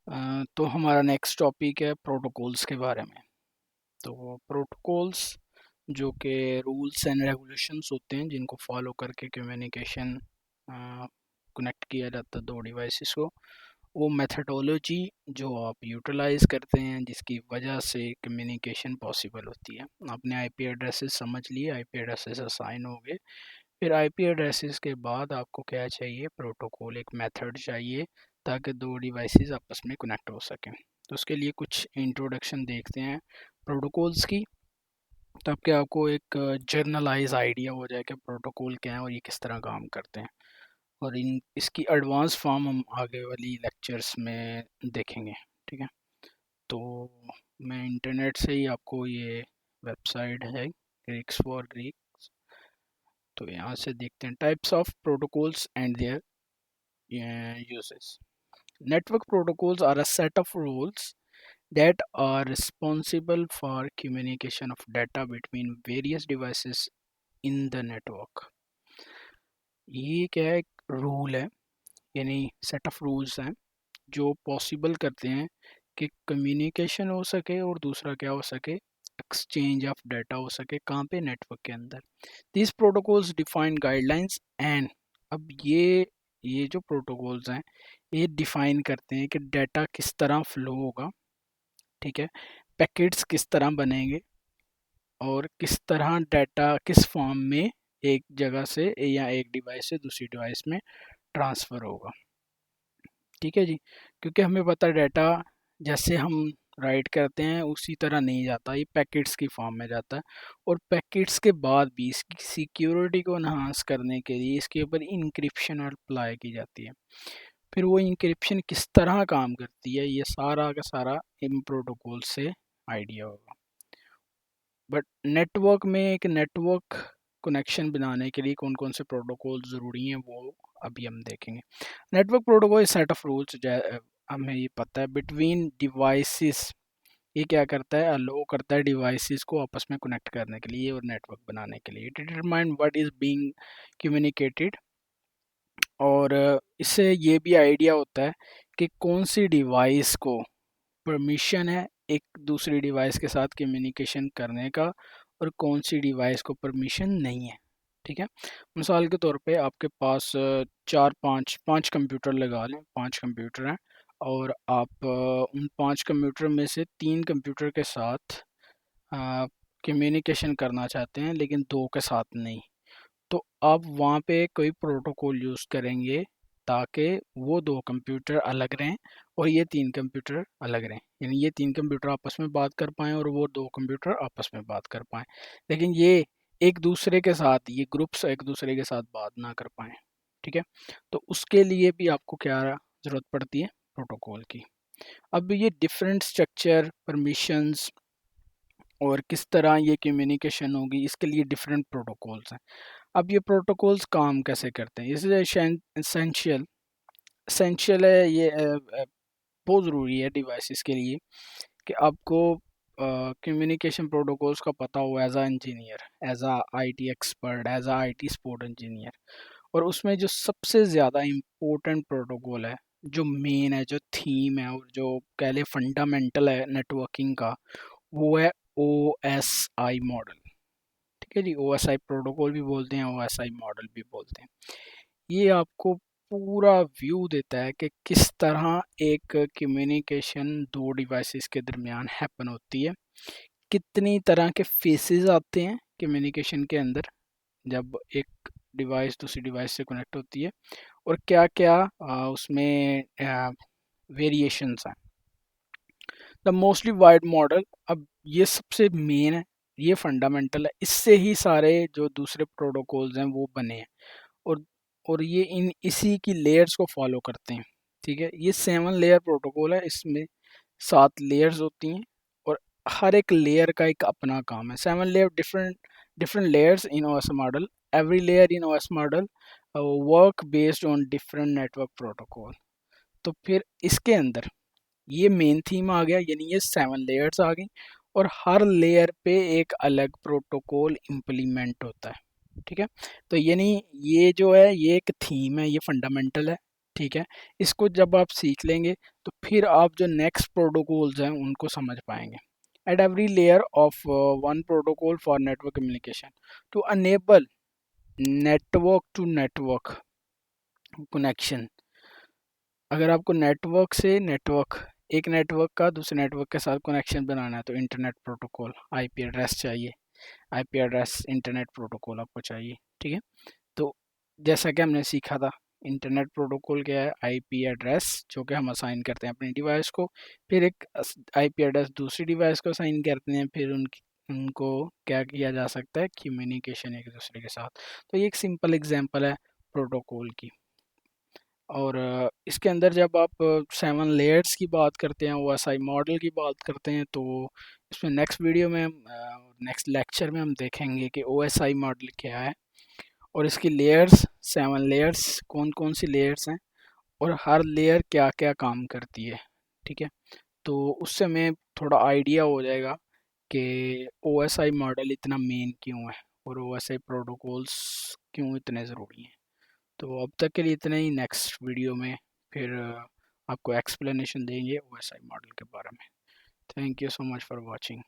तो हमारा next topic है प्रोटोकॉल्स के बारे में। तो प्रोटोकॉल्स जो कि रूल्स एंड रेगुलेशंस होते हैं जिनको फॉलो करके कम्युनिकेशन कनेक्ट किया जाता है दो डिवाइसेस को, वो मेथडोलॉजी जो आप यूटिलाइज करते हैं जिसकी वजह से कम्युनिकेशन पॉसिबल होती है। आपने आईपी एड्रेसेस समझ लिए, आईपी एड्रेसेस असाइन हो गए। फिर आईपी एड्रेसेस के बाद आपको क्या चाहिए? प्रोटोकॉल, एक मेथड चाहिए ताकि दो डिवाइसेस आपस में कनेक्ट हो सकें। तो उसके लिए कुछ इंट्रोडक्शन देखते हैं प्रोटोकॉल्स की, तब कि आपको एक जर्नलाइज आइडिया हो जाए कि प्रोटोकॉल क्या है और ये किस तरह काम करते हैं। और इन इसकी एडवांस फॉर्म हम आगे वाली लेक्चर्स में देखेंगे। ठीक है, तो मैं इंटरनेट से ही आपको ये वेबसाइट है ग्रीक्स फॉर ग्रीक, तो यहाँ से देखते हैं types of protocols and their uses. Network protocols are a set of rules that are responsible for communication of data between various devices in the network. ये क्या है? रूल है, यानी सेट ऑफ रूल्स हैं जो पॉसिबल करते हैं कि कम्युनिकेशन हो सके और दूसरा क्या हो सके, एक्सचेंज ऑफ डाटा हो सके। कहाँ पे? नेटवर्क के अंदर। This protocols define guidelines and, अब ये जो प्रोटोकॉल्स हैं ये डिफाइन करते हैं कि डाटा किस तरह फ्लो होगा। ठीक है, पैकेट्स किस तरह बनेंगे और किस तरह डाटा किस फॉर्म में एक जगह से या एक डिवाइस से दूसरी डिवाइस में ट्रांसफ़र होगा। ठीक है जी, क्योंकि हमें पता है डाटा जैसे हम राइट करते हैं उसी तरह नहीं जाता, ये पैकेट्स की फॉर्म में जाता है। और पैकेट्स के बाद भी इसकी सिक्योरिटी को इन्हांस करने के लिए इसके ऊपर इंक्रिप्शन अप्लाई की जाती है। फिर वो इंक्रिप्शन किस तरह काम करती है ये सारा का सारा इन प्रोटोकॉल से आइडिया होगा। बट नेटवर्क में एक नेटवर्क कनेक्शन बनाने के लिए कौन कौन से प्रोटोकॉल ज़रूरी हैं वो अभी हम देखेंगे। Network protocol set of rules, हमें ये पता है, बिटवीन डिवाइसेस। ये क्या करता है? अलो करता है डिवाइसेस को आपस में कनेक्ट करने के लिए और नेटवर्क बनाने के लिए। Determine what is being communicated, और इससे ये भी आइडिया होता है कि कौन सी डिवाइस को परमिशन है एक दूसरी डिवाइस के साथ कम्युनिकेशन करने का और कौन सी डिवाइस को परमिशन नहीं है। ठीक है, मिसाल के तौर पे आपके पास चार पाँच पाँच कंप्यूटर लगा लें, पांच कंप्यूटर हैं और आप उन पांच कंप्यूटर में से तीन कंप्यूटर के साथ कम्युनिकेशन करना चाहते हैं लेकिन दो के साथ नहीं। तो आप वहाँ पे कोई प्रोटोकॉल यूज़ करेंगे ताकि वो दो कंप्यूटर अलग रहें और ये तीन कंप्यूटर अलग रहें, यानी ये तीन कंप्यूटर आपस में बात कर पाएँ और वो दो कंप्यूटर आपस में बात कर पाएँ, लेकिन ये एक दूसरे के साथ, ये ग्रुप्स एक दूसरे के साथ बात ना कर पाएँ। ठीक है, तो उसके लिए भी आपको क्या ज़रूरत पड़ती है? प्रोटोकॉल की। अब ये डिफरेंट स्ट्रक्चर, परमिशंस और किस तरह ये कम्युनिकेशन होगी, इसके लिए डिफरेंट प्रोटोकॉल्स हैं। अब ये प्रोटोकॉल्स काम कैसे करते हैं? इसलिए एसेंशियल एसेंशियल है ये, बहुत ज़रूरी है डिवाइसेस के लिए कि आपको कम्युनिकेशन प्रोटोकॉल्स का पता हो as a engineer, as a IT expert, as a IT support engineer. और उसमें जो सबसे ज़्यादा इम्पोर्टेंट प्रोटोकॉल है, जो मेन है, जो थीम है और जो कह ले फंडामेंटल है नेटवर्किंग का, वो है ओ एस आई मॉडल। ठीक है जी, ओ एस आई प्रोटोकॉल भी बोलते हैं, ओ एस आई मॉडल भी बोलते हैं। ये आपको पूरा व्यू देता है कि किस तरह एक कम्युनिकेशन दो डिवाइसेस के दरमियान हैपन होती है, कितनी तरह के फेसेस आते हैं कम्युनिकेशन के अंदर जब एक डिवाइस दूसरी डिवाइस से कनेक्ट होती है, और क्या क्या उसमें वेरिएशंस हैं। द मोस्टली वाइड मॉडल, अब ये सबसे मेन है, ये फंडामेंटल है, इससे ही सारे जो दूसरे प्रोटोकॉल्स हैं वो बने हैं। और ये इन इसी की लेयर्स को फॉलो करते हैं। ठीक है, ये 7 लेयर प्रोटोकॉल है, इसमें 7 लेयर्स होती हैं और हर एक लेयर का एक अपना काम है। 7 layer, different different layers in OS model, every layer in OS model work based on different network protocol. तो फिर इसके अंदर ये मेन थीम आ गया, यानी ये 7 लेयर्स आ गई और हर लेयर पे एक अलग प्रोटोकॉल इम्प्लीमेंट होता है। ठीक है, तो यानी ये जो है ये एक थीम है, ये फंडामेंटल है, ठीक है। इसको जब आप सीख लेंगे तो फिर आप जो नेक्स्ट प्रोटोकॉल्स हैं उनको समझ पाएंगे। At every layer of one protocol for network communication to enable network to network connection. अगर आपको नेटवर्क से नेटवर्क, एक नेटवर्क का दूसरे नेटवर्क के साथ कनेक्शन बनाना है तो इंटरनेट प्रोटोकॉल, आईपी एड्रेस चाहिए, आईपी एड्रेस इंटरनेट प्रोटोकॉल आपको चाहिए। ठीक है। तो जैसा कि हमने सीखा था, इंटरनेट प्रोटोकॉल क्या है, आईपी एड्रेस जो कि हम असाइन करते हैं अपनी डिवाइस को, फिर एक आईपी एड्रेस दूसरी डिवाइस को असाइन करते हैं, फिर उनको क्या किया जा सकता है, कम्युनिकेशन एक दूसरे के साथ। तो ये एक सिंपल एग्जांपल है प्रोटोकॉल की। और इसके अंदर जब आप 7 लेयर्स की बात करते हैं, ओएसआई मॉडल की बात करते हैं, तो इसमें नेक्स्ट वीडियो में, नेक्स्ट लेक्चर में हम देखेंगे कि ओएसआई मॉडल क्या है और इसकी लेयर्स, 7 लेयर्स कौन कौन सी लेयर्स हैं और हर लेयर क्या क्या काम करती है। ठीक है। तो उससे हमें थोड़ा आइडिया हो जाएगा कि ओएसआई मॉडल इतना मेन क्यों है और ओएसआई प्रोटोकॉल्स क्यों इतने ज़रूरी हैं। तो अब तक के लिए इतना ही। नेक्स्ट वीडियो में फिर आपको एक्सप्लेनेशन देंगे ओएसआई मॉडल के बारे में। Thank you so much for watching.